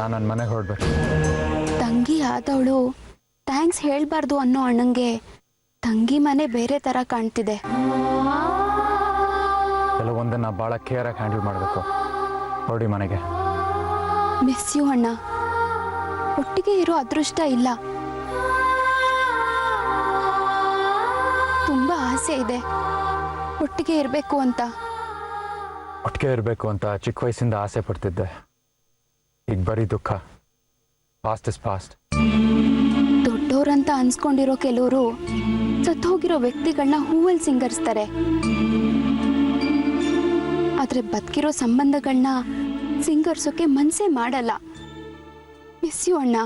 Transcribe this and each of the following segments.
ನಾನು ನನ್ನ ಮನೆಗೆ ಹೊರಡ್ಬೇಕು. ತಂಗಿ ಆದವಳು ಥ್ಯಾಂಕ್ಸ್ ಹೇಳ್ಬಾರ್ದು ಅನ್ನೋ ಅಣ್ಣಂಗೆ ತಂಗಿ ಮನೆ ಬೇರೆ ಥರ ಕಾಣ್ತಿದೆ. ಕೆಲವೊಂದನ್ನು ಭಾಳ ಕೇರಾಗಿ ಹ್ಯಾಂಡಲ್ ಮಾಡಬೇಕು. ಹೊರಡಿ ಮನೆಗೆ. ಮಿಸ್ ಯು ಅಣ್ಣ. ಒಟ್ಟಿಗೆ ಇರೋ ಅದೃಷ್ಟ ಇಲ್ಲ. ತುಂಬ ಆಸೆ ಇದೆ ಒಟ್ಟಿಗೆ ಇರಬೇಕು ಅಂತ. ಒಟ್ಟಿಗೆ ಇರಬೇಕು ಅಂತ ಚಿಕ್ಕ ವಯಸ್ಸಿಂದ ಆಸೆ ಪಡ್ತಿದ್ದೆ. ಈಗ ಬರೀ ದುಃಖ. Fast is fast. ದೊಡ್ಡೋರಂತ ಅನ್ಸ್ಕೊಂಡಿರೋ ಕೆಲವರು ಸತ್ತೋಗಿರೋ ವ್ಯಕ್ತಿಗಳನ್ನ ಹೂವಲ್ಲಿ ಸಿಂಗರಿಸ್ತಾರೆ. ಆದ್ರೆ ಬದುಕಿರೋ ಸಂಬಂಧಗಳನ್ನ ಸಿಂಗರಿಸೋಕೆ ಮನ್ಸೇ ಮಾಡಲ್ಲ. ಮಿಸ್ ಯು ಅಣ್ಣ.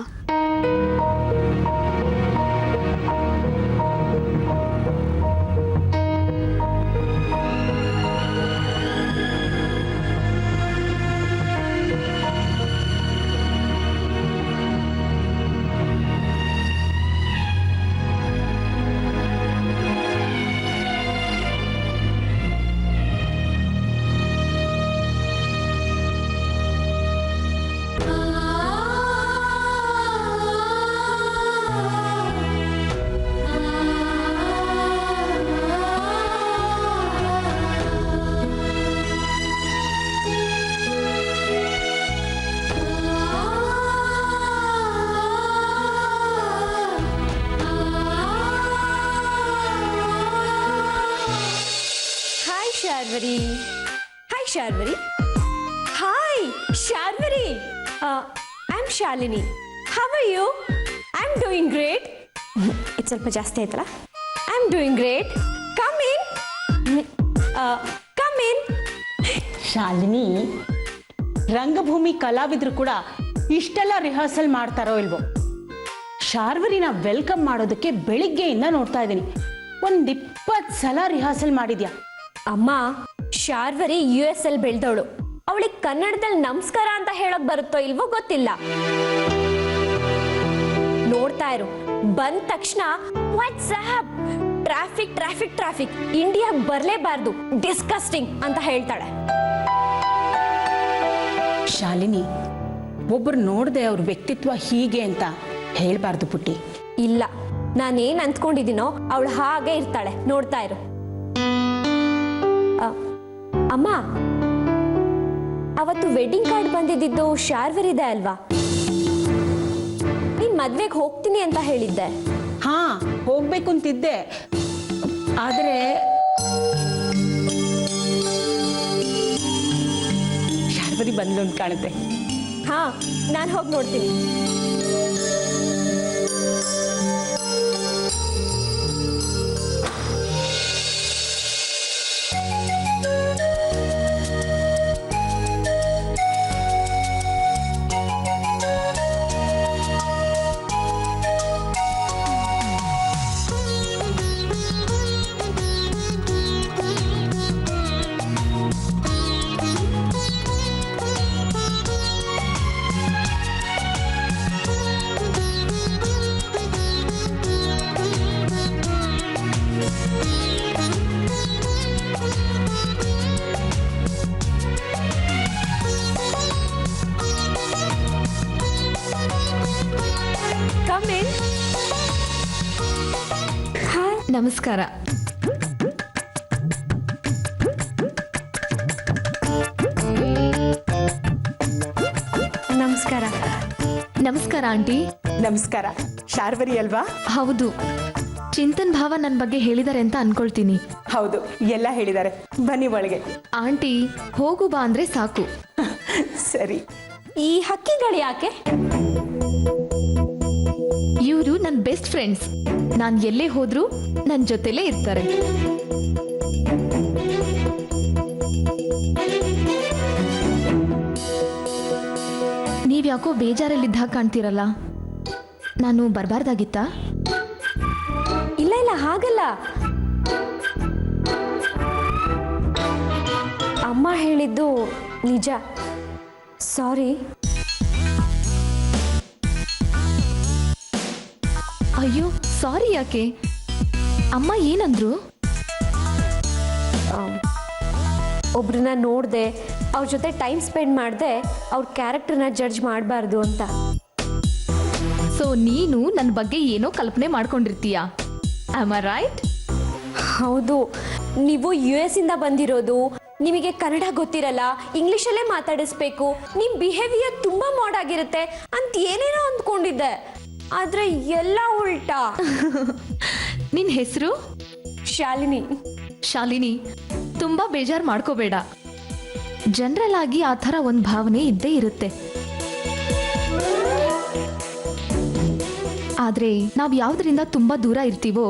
Sharvari. Hi Sharvari. Hi Sharvari. I'm Shalini. How are you? I'm doing great. It's ಸ್ವಲ್ಪ ಜಾಸ್ತಿ ಆಯ್ತಲ್ಲ. I'm doing great. Come in. Come in. Shalini, ರಂಗಭೂಮಿ ಕಲಾವಿದರು ಕೂಡ ಇಷ್ಟೆಲ್ಲ ರಿಹರ್ಸಲ್ ಮಾಡ್ತಾರೋ ಇಲ್ವೋ? ಶಾರ್ವರಿನ ವೆಲ್ಕಮ್ ಮಾಡೋದಕ್ಕೆ ಬೆಳಿಗ್ಗೆಯಿಂದ ನೋಡ್ತಾ ಇದ್ದೀನಿ. ಒಂದು 20 ಸಲ ರಿಹರ್ಸಲ್ ಮಾಡಿದ್ಯಾ? ಅಮ್ಮ, ಶಾರ್ವರಿ US ಅಲ್ಲಿ ಬೆಳೆದವಳು. ಅವಳಿಗೆ ಕನ್ನಡದಲ್ಲಿ ನಮಸ್ಕಾರ ಅಂತ ಹೇಳಕ್ ಬರುತ್ತೋ ಇಲ್ವೋ ಗೊತ್ತಿಲ್ಲ. ನೋಡ್ತಾ ಇರು, ಬಂದ ತಕ್ಷಣ WhatsApp traffic traffic traffic, India ಬರ್ಲೇಬಾರ್ದು, ಡಿಸ್ಕಸ್ಟಿಂಗ್ ಅಂತ ಹೇಳ್ತಾಳೆ. ಶಾಲಿನಿ, ಒಬ್ರು ನೋಡ್ದೆ ಅವ್ರ ವ್ಯಕ್ತಿತ್ವ ಹೀಗೆ ಅಂತ ಹೇಳ್ಬಾರ್ದು ಪುಟ್ಟಿ. ಇಲ್ಲ, ನಾನೇನ್ ಅಂದ್ಕೊಂಡಿದ್ದೀನೋ ಅವಳು ಹಾಗೆ ಇರ್ತಾಳೆ. ನೋಡ್ತಾ ಇರು. ಅಮ್ಮ, ಅವತ್ತು ವೆಡ್ಡಿಂಗ್ ಕಾರ್ಡ್ ಬಂದಿದ್ದು ಶಾರ್ವರಿದೆ ಅಲ್ವಾ? ನೀನ್ ಮದ್ವೆಗೆ ಹೋಗ್ತೀನಿ ಅಂತ ಹೇಳಿದ್ದೆ. ಹಾ, ಹೋಗ್ಬೇಕು ಅಂತಿದ್ದೆ. ಆದ್ರೆ ಶಾರ್ವರಿ ಬಂದ್ಲು ಅಂತ ಕಾಣುತ್ತೆ. ಹಾ, ನಾನು ಹೋಗಿ ನೋಡ್ತೀನಿ. ನಮಸ್ಕಾರ. ನಮಸ್ಕಾರ. ನಮಸ್ಕಾರ ಆಂಟಿ. ನಮಸ್ಕಾರ. ಶಾರ್ವರಿ ಅಲ್ವಾ? ಹೌದು. ಚಿಂತನ್ ಭಾವ ನನ್ನ ಬಗ್ಗೆ ಹೇಳಿದ್ದಾರೆ ಅಂತ ಅನ್ಕೊಳ್ತೀನಿ. ಹೌದು, ಎಲ್ಲ ಹೇಳಿದ್ದಾರೆ. ಬನ್ನಿ ಒಳಗೆ. ಆಂಟಿ, ಹೋಗು ಬಾ ಅಂದ್ರೆ ಸಾಕು. ಸರಿ. ಈ ಹಕ್ಕಿಗಳು ಯಾಕೆ? ಇವರು ನನ್ನ ಬೆಸ್ಟ್ ಫ್ರೆಂಡ್ಸ್. ನಾನು ಎಲ್ಲೇ ಹೋದ್ರೂ ನನ್ನ ಜೊತೆಲೇ ಇರ್ತಾರೆ. ನೀವ್ಯಾಕೋ ಬೇಜಾರಲ್ಲಿದ್ದ ಕಾಣ್ತೀರಲ್ಲ, ನಾನು ಬರಬಾರ್ದಾಗಿತ್ತಾ? ಇಲ್ಲ ಇಲ್ಲ, ಹಾಗಲ್ಲ. ಅಮ್ಮ ಹೇಳಿದ್ದು ನಿಜ. ಸಾರಿ. ಅಯ್ಯೋ, ಸಾರಿ ಯಾಕೆ? ಅಮ್ಮ ಏನಂದ್ರು? ಒಬ್ರನ್ನ ನೋಡಿದೆ, ಅವ್ರ ಜೊತೆ ಟೈಮ್ ಸ್ಪೆಂಡ್ ಮಾಡದೆ ಅವ್ರ ಕ್ಯಾರೆಕ್ಟರ್ನ ಜಡ್ಜ್ ಮಾಡಬಾರ್ದು ಅಂತ. ಸೊ ನೀನು ನನ್ನ ಬಗ್ಗೆ ಏನೋ ಕಲ್ಪನೆ ಮಾಡ್ಕೊಂಡಿರ್ತೀಯ, ಆಮ್ ಐ ರೈಟ್? ಹೌದು, ನೀವು US ಇಂದ ಬಂದಿರೋದು, ನಿಮಗೆ ಕನ್ನಡ ಗೊತ್ತಿರಲ್ಲ, ಇಂಗ್ಲೀಷಲ್ಲೇ ಮಾತಾಡಿಸ್ಬೇಕು, ನಿಮ್ಮ ಬಿಹೇವಿಯರ್ ತುಂಬ ಮಾಡಾಗಿರುತ್ತೆ ಅಂತ ಏನೇನೋ ಅಂದ್ಕೊಂಡಿದ್ದೆ. ಆದರೆ ಎಲ್ಲ ಉಲ್ಟಾ. ನಿನ್ನ ಹೆಸರು? ಶಾಲಿನಿ. ಶಾಲಿನಿ, ತುಂಬ ಬೇಜಾರು ಮಾಡ್ಕೋಬೇಡ. ಜನರಲ್ ಆಗಿ ಆ ಥರ ಒಂದು ಭಾವನೆ ಇದ್ದೇ ಇರುತ್ತೆ. ಆದರೆ ನಾವು ಯಾವುದರಿಂದ ತುಂಬ ದೂರ ಇರ್ತೀವೋ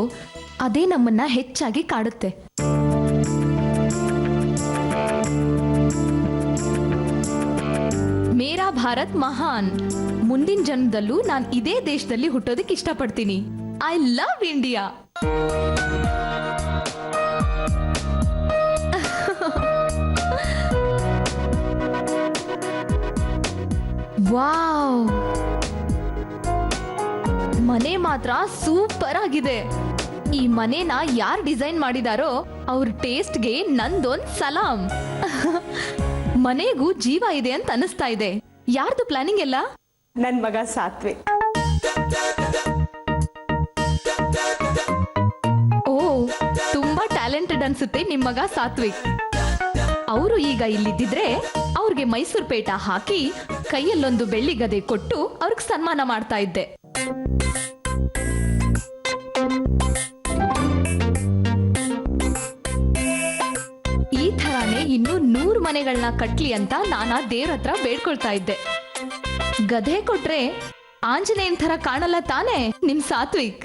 ಅದೇ ನಮ್ಮನ್ನ ಹೆಚ್ಚಾಗಿ ಕಾಡುತ್ತೆ. ಮೇರಾ ಭಾರತ್ ಮಹಾನ್. ಮುಂದಿನ ಜನ್ಮದಲ್ಲೂ ನಾನು ಇದೇ ದೇಶದಲ್ಲಿ ಹುಟ್ಟೋದಕ್ಕೆ ಇಷ್ಟಪಡ್ತೀನಿ. I love India. ವಾವ್, ಮನೆ ಮಾತ್ರ ಸೂಪರ್ ಆಗಿದೆ. ಈ ಮನೆನ ಯಾರು ಡಿಸೈನ್ ಮಾಡಿದಾರೋ ಅವ್ರ ಟೇಸ್ಟ್ಗೆ ನಂದೊಂದ್ ಸಲಾಂ. ಮನೆಗೂ ಜೀವ ಇದೆ ಅಂತ ಅನಿಸ್ತಾ ಇದೆ. ಯಾರ್ದು ಪ್ಲಾನಿಂಗ್ ಎಲ್ಲ? ನನ್ನ ಮಗ ಸಾತ್ವಿಕ್. ಓ, ತುಂಬಾ ಟ್ಯಾಲೆಂಟೆಡ್ ಅನ್ಸುತ್ತೆ ನಿಮ್ ಮಗ ಸಾತ್ವಿಕ್. ಅವರು ಈಗ ಇಲ್ಲಿದ್ದಿದ್ರೆ ಅವ್ರಿಗೆ ಮೈಸೂರು ಪೇಟ ಹಾಕಿ ಕೈಯಲ್ಲೊಂದು ಬೆಳ್ಳಿ ಗದೆ ಕೊಟ್ಟು ಅವ್ರಿಗೆ ಸನ್ಮಾನ ಮಾಡ್ತಾ ಇದ್ದೆ. ಈ ಥರಾನೇ ಇನ್ನೂ 100 ಮನೆಗಳನ್ನ ಕಟ್ಲಿ ಅಂತ ನಾನಾ ದೇವ್ರ ಹತ್ರ ಬೇಡ್ಕೊಳ್ತಾ ಇದ್ದೆ. ಗದೆ ಕೊಟ್ರೆ ಆಂಜನೇಯನ್ ಥರ ಕಾಣಲ್ಲ ತಾನೇ ನಿಮ್ ಸಾತ್ವಿಕ್?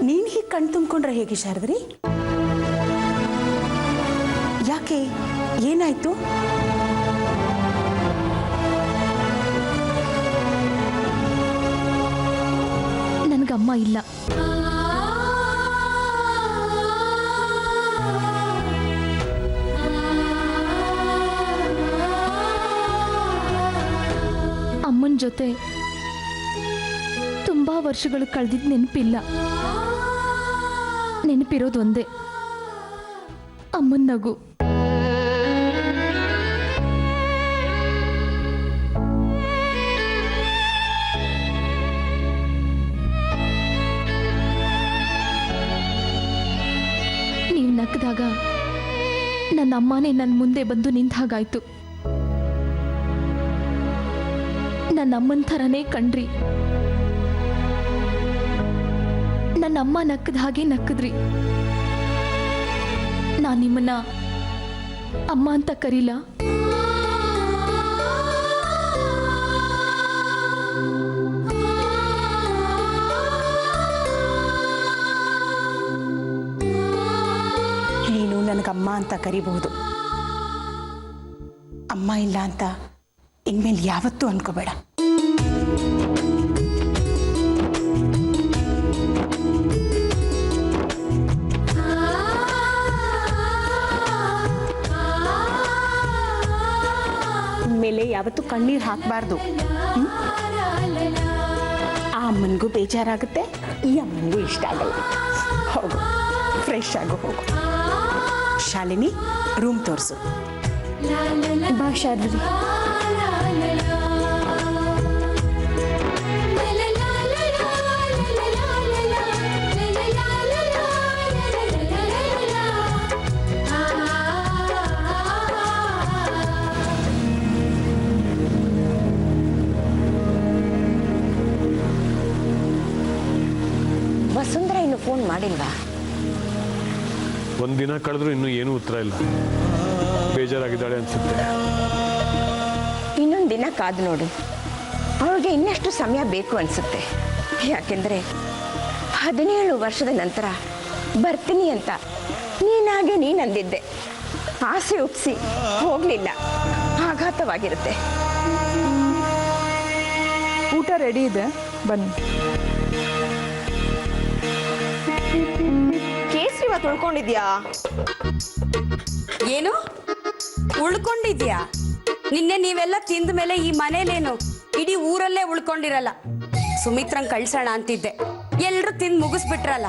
ನೀನ್ ಹೀಗೆ ಕಣ್ ತುಂಬಿಕೊಂಡ್ರೆ ಹೇಗೆ ಶಾರದ್ರಿ? ಯಾಕೆ, ಏನಾಯ್ತು? ನನ್ಗಮ್ಮ ಇಲ್ಲ. ಅಮ್ಮನ ಜೊತೆ ತುಂಬಾ ವರ್ಷಗಳು ಕಳೆದಿದ್ದು ನೆನಪಿಲ್ಲ. ನೆನಪಿರೋದು ಒಂದೇ, ಅಮ್ಮನ ನಗು. ನೀವು ನಕ್ಕದಾಗ ನನ್ನ ಅಮ್ಮನೇ ನನ್ನ ಮುಂದೆ ಬಂದು ನಿಂತ ಹಾಗಾಯ್ತು. ನನ್ನ ಅಮ್ಮನ ಥರನೇ ಕಣ್ರಿ. ನನ್ನ ಅಮ್ಮ ನಕ್ಕದ ಹಾಗೆ ನಕ್ಕದ್ರಿ. ನಾನು ನಿಮ್ಮನ್ನ ಅಮ್ಮ ಅಂತ ಕರೀಲ. ನೀನು ನನಗಮ್ಮ ಅಂತ ಕರಿಬಹುದು. ಅಮ್ಮ ಇಲ್ಲ ಅಂತ ಇನ್ಮೇಲೆ ಯಾವತ್ತೂ ಅನ್ಕೋಬೇಡ. ಮೇಲೆ ಯಾವತ್ತೂ ಕಣ್ಣೀರು ಹಾಕಬಾರ್ದು. ಆ ಅಮ್ಮನಿಗೂ ಬೇಜಾರಾಗುತ್ತೆ, ಈ ಅಮ್ಮನಿಗೂ ಇಷ್ಟ ಆಗಲ್ಲ. ಹೋಗು, ಫ್ರೆಶ್ ಆಗು, ಹೋಗು. ಶಾಲಿನಿ, ರೂಮ್ ತೋರಿಸು. ಬಾ ಶಾರ್ವರಿ. ವಸುಂಧರಾ ಇನ್ನು ಫೋನ್ ಮಾಡಿಲ್ವಾ? ಒಂದಿನ ಕಳೆದ್ರೂ ಇನ್ನೂ ಏನೂ ಉತ್ತರ ಇಲ್ಲ. ಬೇಜಾರಾಗಿದ್ದಾಳೆ ಅನ್ಸುತ್ತೆ. ಇನ್ನೊಂದು ದಿನ ಕಾದು ನೋಡು, ಅವಳಿಗೆ ಇನ್ನಷ್ಟು ಸಮಯ ಬೇಕು ಅನಿಸುತ್ತೆ. ಯಾಕೆಂದರೆ 17 ವರ್ಷದ ನಂತರ ಬರ್ತೀನಿ ಅಂತ ನೀನಾಗೆ ನೀನಂದಿದ್ದೆ. ಆಸೆ ಉಪ್ಸಿ ಹೋಗಲಿಲ್ಲ, ಆಘಾತವಾಗಿರುತ್ತೆ. ಊಟ ರೆಡಿ ಇದೆ, ಬನ್ನಿ. ಕೇಸರಿವ ತೊಳ್ಕೊಂಡಿದ್ಯಾ? ಏನು ಉಳ್ಕೊಂಡಿದ್ಯಾ? ನಿನ್ನೆ ನೀವೆಲ್ಲ ತಿಂದ ಮೇಲೆ ಈ ಮನೇಲೇನು ಇಡೀ ಊರಲ್ಲೇ ಉಳ್ಕೊಂಡಿರಲ್ಲ. ಸುಮಿತ್ರಂಗ್ ಕಳ್ಸೋಣ ಅಂತಿದ್ದೆ, ಎಲ್ರು ತಿಂದು ಮುಗಿಸ್ಬಿಟ್ರಲ್ಲ.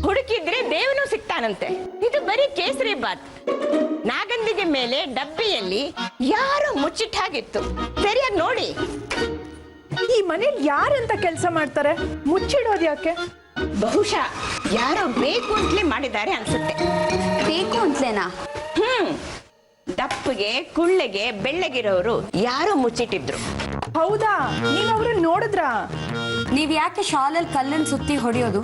ಹುಡುಕಿದ್ರೆ ದೇವನು ಸಿಗ್ತಾನಂತೆ. ಇದು ಬರೀ ಕೇಸರಿ ಬಾತ್. ನಾಗಂದಿಗೆ ಮೇಲೆ ಡಬ್ಬಿಯಲ್ಲಿ ಯಾರೋ ಮುಚ್ಚಿಟ್ಟಾಗಿತ್ತು, ಸರಿಯಾಗಿ ನೋಡಿ. ಈ ಮನೇಲಿ ಯಾರಂತ ಕೆಲಸ ಮಾಡ್ತಾರೆ? ಮುಚ್ಚಿಡೋದು ಯಾಕೆ? ಬಹುಶಃ ಯಾರೋ ಬೇಕು ಅಂತಲೇ ಮಾಡಿದ್ದಾರೆ ಅನ್ಸುತ್ತೆ. ಬೇಕು ಅಂತಲೇನಾ? ದಪ್ಪಗೆ ಕುಳ್ಳೆಗೆ ಬೆಳ್ಳಗಿರೋರು ಯಾರೋ ಮುಚ್ಚಿಟ್ಟಿದ್ರು. ಹೌದಾ? ನೀವ್ ಅವ್ರನ್ನ ನೋಡಿದ್ರಾ? ನೀವ್ ಯಾಕೆ ಶಾಲಲ್ಲಿ ಕಲ್ಲನ್ ಸುತ್ತಿ ಹೊಡೆಯೋದು?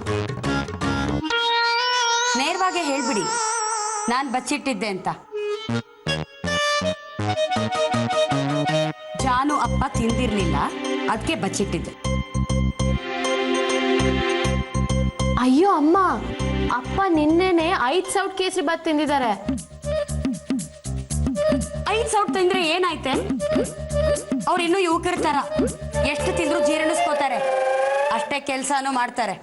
ನೇರವಾಗಿ ಹೇಳ್ಬಿಡಿ, ನಾನ್ ಬಚ್ಚಿಟ್ಟಿದ್ದೆ ಅಂತ. ಜಾನು ಅಪ್ಪ ತಿಂದಿರ್ಲಿಲ್ಲ, ಅದಕ್ಕೆ ಬಚ್ಚಿಟ್ಟಿದ್ದೆ. ಅಯ್ಯೋ ಅಮ್ಮ, ಅಪ್ಪ ನಿನ್ನೆನೆ 5 ಸೌಟ್ ಕೇಸರಿ ಬಾತ್ ತಿಂದಿದ್ದಾರೆ. 5 ಸೌಟ್ ತಿಂದ್ರೆ ಏನಾಯ್ತೆ? ಅವ್ರು ಇನ್ನೂ ಯುವಕರ ಎಷ್ಟು ತಿಂದ್ರು ಜೀರ್ಣಿಸ್ಕೋತಾರೆ, ಅಷ್ಟೇ ಕೆಲ್ಸಾನು ಮಾಡ್ತಾರೆ.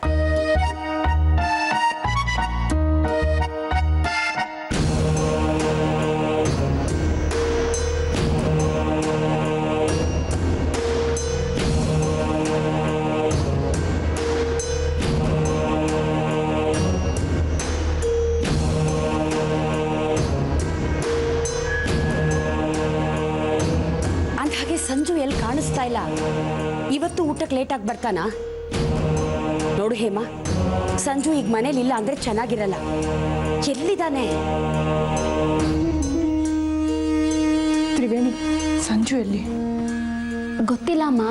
ಸಂಜು ಎಲ್ಲಿ ಕಾಣಿಸ್ತಾ ಇಲ್ಲ. ಇವತ್ತು ಊಟಕ್ಕೆ ಲೇಟ್ ಆಗಿ ಬರ್ತಾನಾ? ನೋಡು ಹೇಮಾ, ಸಂಜು ಈಗ ಮನೇಲಿ ಇಲ್ಲ ಅಂದ್ರೆ ಚೆನ್ನಾಗಿರಲ್ಲ. ಎಲ್ಲಿದ್ದಾನೆ? ತ್ರಿವೇಣಿ, ಸಂಜು ಎಲ್ಲಿ? ಗೊತ್ತಿಲ್ಲ ಅಮ್ಮ.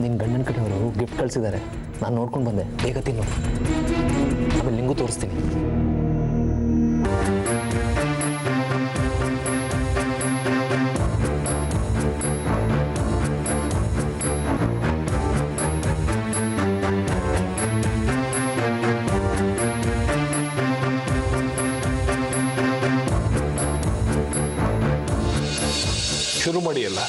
ನಿನ್ನ ಗಂಡನ ಕಡೆಯವರು ಗಿಫ್ಟ್ ಕಳಿಸಿದ್ದಾರೆ, ನಾನು ನೋಡ್ಕೊಂಡು ಬಂದೆ. ಬೇಗ ತಿನ್ನು, ಆಮೇಲೆ ನಿಂಗೂ ತೋರಿಸ್ತೀನಿ. ಶುರು ಮಾಡಿ ಅಲ್ಲ.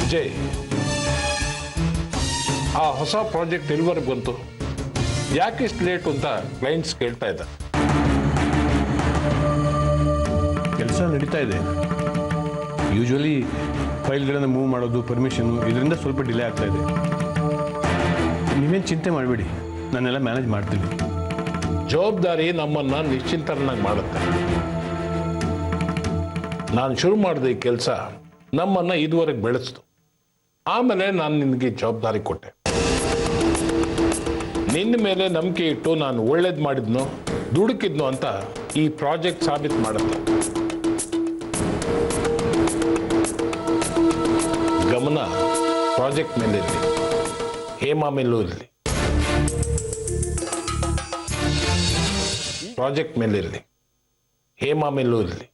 ವಿಜಯ್, ಆ ಹೊಸ ಪ್ರಾಜೆಕ್ಟ್ ಎಲ್ಲಿವರೆಗೆ ಬಂತು? ಯಾಕೆ ಇಷ್ಟು ಲೇಟು ಅಂತ ಕ್ಲೈಂಟ್ಸ್ ಕೇಳ್ತಾ ಇದ್ದ. ಕೆಲಸ ನಡೀತಾ ಇದೆ. ಯೂಶುವಲಿ ಫೈಲ್ಗಳನ್ನು ಮೂವ್ ಮಾಡೋದು, ಪರ್ಮಿಷನ್, ಇದರಿಂದ ಸ್ವಲ್ಪ ಡಿಲೇ ಆಗ್ತಾ ಇದೆ. ನೀವೇನು ಚಿಂತೆ ಮಾಡಬೇಡಿ, ನಾನೆಲ್ಲ ಮ್ಯಾನೇಜ್ ಮಾಡ್ತೀನಿ. ಜವಾಬ್ದಾರಿ ನಮ್ಮನ್ನು ನಿಶ್ಚಿಂತರನ್ನಾಗಿ ಮಾಡುತ್ತೆ. ನಾನು ಶುರು ಮಾಡಿದ ಈ ಕೆಲಸ ನಮ್ಮನ್ನು ಇದುವರೆಗೆ ಬೆಳೆಸ್ತು. ಆಮೇಲೆ ನಾನು ನಿನಗೆ ಜವಾಬ್ದಾರಿ ಕೊಟ್ಟೆ. ನಿನ್ನ ಮೇಲೆ ನಂಬಿಕೆ ಇಟ್ಟು ನಾನು ಒಳ್ಳೇದು ಮಾಡಿದ್ನೋ ದುಡುಕಿದ್ನೋ ಅಂತ ಈ ಪ್ರಾಜೆಕ್ಟ್ ಸಾಬೀತು ಮಾಡುತ್ತೆ. ಗಮನ ಪ್ರಾಜೆಕ್ಟ್ ಮೇಲೆ ಇರಲಿ, ಹೇಮಾ ಮೇಲೂ ಇರಲಿ. ಪ್ರಾಜೆಕ್ಟ್ ಮೇಲೆ ಇರಲಿ, ಹೇಮಾ ಮೇಲೂ ಇರಲಿ.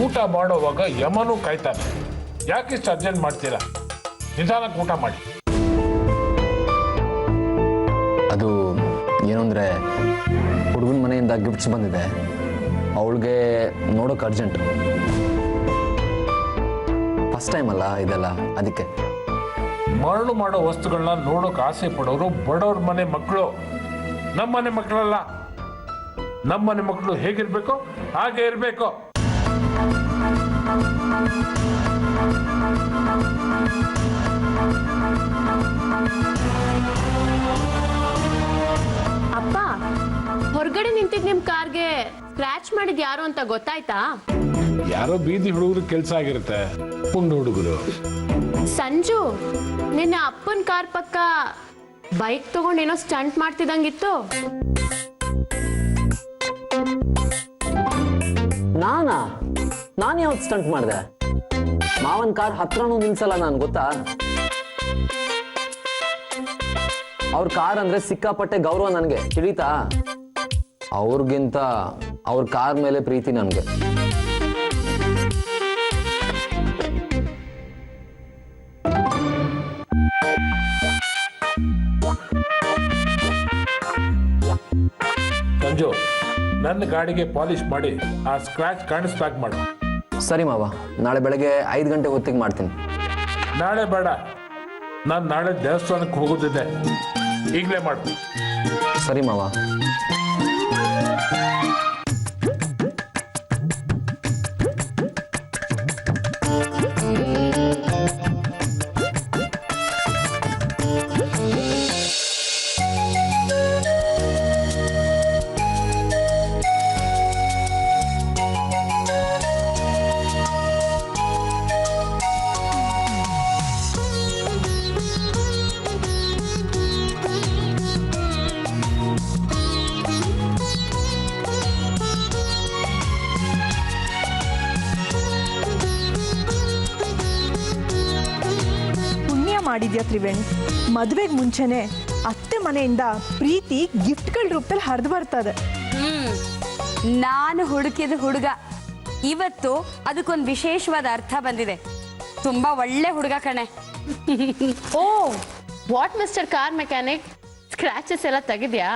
ಊಟ ಮಾಡೋವಾಗ ಯಮನೂ ಕಾಯ್ತಾನೆ. ಯಾಕಿಷ್ಟು ಅರ್ಜೆಂಟ್ ಮಾಡ್ತೀರಾ? ನಿಧಾನಕ್ಕೆ ಊಟ ಮಾಡಿ. ಅದು ಏನು ಅಂದರೆ ಹುಡುಗನ ಮನೆಯಿಂದ ಗಿಫ್ಟ್ಸ್ ಬಂದಿದೆ, ಅವಳಿಗೆ ನೋಡೋಕೆ ಅರ್ಜೆಂಟ್. ಫಸ್ಟ್ ಟೈಮ್ ಅಲ್ಲ ಇದೆಲ್ಲ, ಅದಕ್ಕೆ. ಮರಳು ಮಾಡೋ ವಸ್ತುಗಳನ್ನ ನೋಡೋಕೆ ಆಸೆ ಪಡೋರು ಬಡವ್ರ ಮನೆ ಮಕ್ಕಳು, ನಮ್ಮ ಮನೆ ಮಕ್ಕಳಲ್ಲ. ನಮ್ಮ ಮನೆ ಮಕ್ಕಳು ಹೇಗಿರ್ಬೇಕು ಹಾಗೆ ಇರಬೇಕು. ಅಪ್ಪ, ಹೊರಗಡೆ ನಿಂತಿದ್ ನಿಮ್ ಕಾರ್ಗೆ ಸ್ಕ್ರಾಚ್ ಮಾಡಿದ್ ಯಾರು ಅಂತ ಗೊತ್ತಾಯ್ತಾ? ಯಾರೋ ಬೀದಿ ಹುಡುಗರು ಕೆಲಸ ಆಗಿರುತ್ತೆ, ಪುಂಡು ಹುಡುಗರು. ಸಂಜು, ನಿನ್ನ ಅಪ್ಪನ ಕಾರ್ ಪಕ್ಕ ಬೈಕ್ ತಗೊಂಡ್ ಏನೋ ಸ್ಟಂಟ್ ಮಾಡ್ತಿದಂಗಿತ್ತು. ನಾನು ಯಾವ್ದು ಸ್ಟಂಟ್ ಮಾಡಿದೆ? ಮಾವನ್ ಕಾರ್ ಹತ್ರನೂ ನಿಲ್ಸಲ್ಲ ನಾನು, ಗೊತ್ತಾ? ಅವ್ರ ಕಾರ್ ಅಂದ್ರೆ ಸಿಕ್ಕಾಪಟ್ಟೆ ಗೌರವ ನನಗೆ, ತಿಳಿತಾ? ಅವ್ರಿಗಿಂತ ಅವ್ರ ಕಾರ್ ಮೇಲೆ ಪ್ರೀತಿ ನನಗೆ. ಸಂಜು, ನನ್ನ ಗಾಡಿಗೆ ಪಾಲಿಶ್ ಮಾಡಿ ಆ ಸ್ಕ್ರಾಚ್ ಕಾಣಿಸ್ದಾಗ್ ಮಾಡು. ಸರಿ ಮಾವ, ನಾಳೆ ಬೆಳಗ್ಗೆ 5 ಗಂಟೆ ಹೊತ್ತಿಗೆ ಮಾಡ್ತೀನಿ. ನಾಳೆ ಬೇಡ, ನಾನು ನಾಳೆ ದೇವಸ್ಥಾನಕ್ಕೆ ಹೋಗೋದಿದೆ, ಈಗಲೇ ಮಾಡು. ಸರಿ ಮಾವ. ಮಾಡಿದ್ಯಾ ತ್ರಿವೇಣಿ? ಮದುವೆಗೆ ಮುಂಚೆನೆ ಅತ್ತೆ ಮನೆಯಿಂದ ಪ್ರೀತಿ ಗಿಫ್ಟ್ಗಳ ರೂಪದಲ್ಲಿ ಹರಿದು ಬರ್ತದೆ. ನಾನು ಹುಡುಕಿದ ಹುಡುಗ ಇವತ್ತು ಅದಕ್ಕೊಂದು ವಿಶೇಷವಾದ ಅರ್ಥ ಬಂದಿದೆ. ತುಂಬಾ ಒಳ್ಳೆ ಹುಡುಗ ಕಣೆ. Oh, what mister car mechanic, scratches ಎಲ್ಲ ತೆಗಿದ್ಯಾ?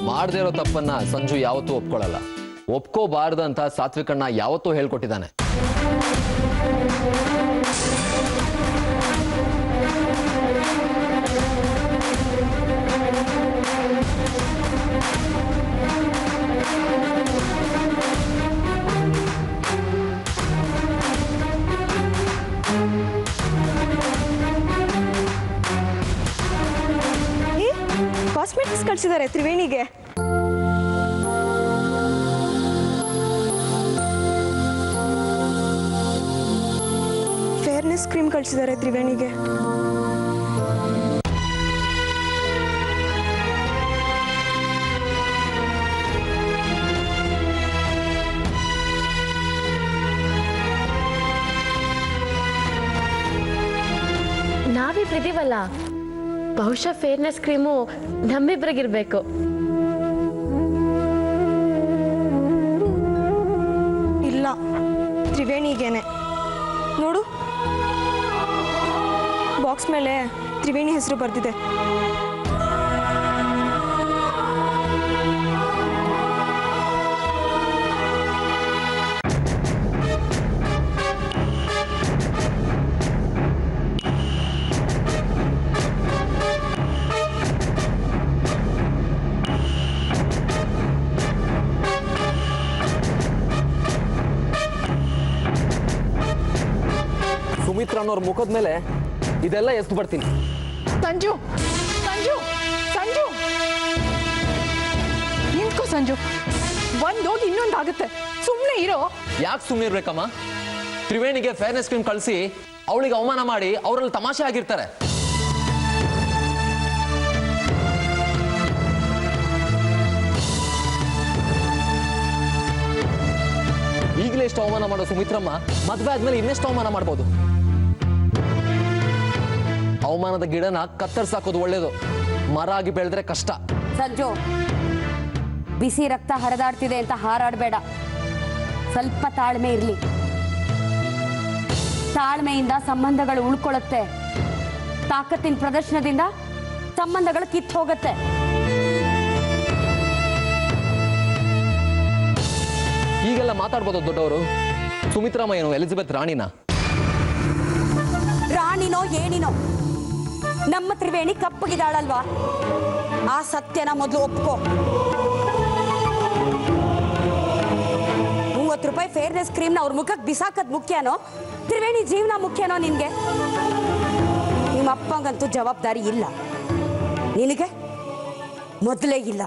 ಮಾಡದೇ ಇರೋ ತಪ್ಪನ್ನ ಸಂಜು ಯಾವತ್ತೂ ಒಪ್ಕೊಳ್ಳಲ್ಲ. ಒಪ್ಕೋಬಾರ್ದಂತ ಸಾತ್ವಿಕಣ್ಣ ಯಾವತ್ತೂ ಹೇಳ್ಕೊಟ್ಟಿದ್ದಾನೆ. ಕಾಸ್ಮೆಟಿಕ್ಸ್ ಕಳಿಸಿದ್ದಾರೆ ತ್ರಿವೇಣಿಗೆ. ಫೇರ್ನೆಸ್ ಕ್ರೀಮ್ ಕಳಿಸಿದ್ದಾರೆ ತ್ರಿವೇಣಿಗೆ. ನಾವಿಬ್ರಿದೀವಲ್ಲ, ಬಹುಶಃ ಫೇರ್ನೆಸ್ ಕ್ರೀಮು ನಮ್ಮಿಬ್ರಿಗಿರ್ಬೇಕು. ಇಲ್ಲ, ತ್ರಿವೇಣಿಗೇನೆ. ನೋಡು, ಬಾಕ್ಸ್ ಮೇಲೆ ತ್ರಿವೇಣಿ ಹೆಸರು ಬರ್ತಿದೆ. ಸುಮಿತ್ರ ಅನ್ನೋರ್ ಮುಖದ ಮೇಲೆ ಇದೆಲ್ಲ ಎತ್ತು ಬರ್ತೀನಿ. ಸಂಜು, ಸಂಜು, ಸಂಜು, ನಿಂತ್ಕೋ ಸಂಜು. ಒಂದೋಗಿ ಇನ್ನೊಂದಾಗುತ್ತೆ, ಸುಮ್ಮನೆ ಇರೋ. ಯಾಕೆ ಸುಮ್ಮನೆ ಇರ್ಬೇಕಮ್ಮ? ತ್ರಿವೇಣಿಗೆ ಫೇರ್ನೆಸ್ ಕ್ರೀಮ್ ಕಳಿಸಿ ಅವಳಿಗೆ ಅವಮಾನ ಮಾಡಿ ಅವರಲ್ಲಿ ತಮಾಷೆ ಆಗಿರ್ತಾರೆ. ಈಗಲೇ ಎಷ್ಟು ಅವಮಾನ ಮಾಡೋ ಸುಮಿತ್ರಮ್ಮ ಮದುವೆ ಆದ್ಮೇಲೆ ಇನ್ನೆಷ್ಟು ಅವಮಾನ ಮಾಡ್ಬೋದು? ಅವಮಾನದ ಗಿಡನ ಕತ್ತರಿಸಾಕೋದು ಒಳ್ಳೇದು, ಮರ ಆಗಿ ಬೆಳೆದ್ರೆ ಕಷ್ಟ. ಸಂಜು, ಬಿಸಿ ರಕ್ತ ಹರಿದಾಡ್ತಿದೆ ಅಂತ ಹಾರಾಡಬೇಡ. ಸ್ವಲ್ಪ ತಾಳ್ಮೆ ಇರಲಿ. ತಾಳ್ಮೆಯಿಂದ ಸಂಬಂಧಗಳು ಉಳ್ಕೊಳ್ಳುತ್ತೆ. ತಾಕತ್ತಿನ ಪ್ರದರ್ಶನದಿಂದ ಸಂಬಂಧಗಳು ಕಿತ್ತು ಹೋಗುತ್ತೆ. ಈಗೆಲ್ಲ ಮಾತಾಡ್ಬೋದು ದೊಡ್ಡವರು. ಸುಮಿತ್ರಾಮ ಏನು ಎಲಿಜಬೆತ್ ರಾಣಿನ? ರಾಣಿನೋ ಏನಿನೋ, ನಮ್ಮ ತ್ರಿವೇಣಿ ಕಪ್ಪಗಿದಾಳಲ್ವಾ, ಆ ಸತ್ಯನ ಮೊದಲು ಒಪ್ಕೋ. 30 ರೂಪಾಯಿ ಫೇರ್ನೆಸ್ ಕ್ರೀಮ್ನ ಅವ್ರ ಮುಖಕ್ಕೆ ಬಿಸಾಕದ್ ಮುಖ್ಯನೋ, ತ್ರಿವೇಣಿ ಜೀವನ ಮುಖ್ಯನೋ ನಿನ್ಗೆ? ನಿಮ್ಮ ಅಪ್ಪಂಗಂತೂ ಜವಾಬ್ದಾರಿ ಇಲ್ಲ, ನಿನಗೆ ಮೊದಲೇ ಇಲ್ಲ.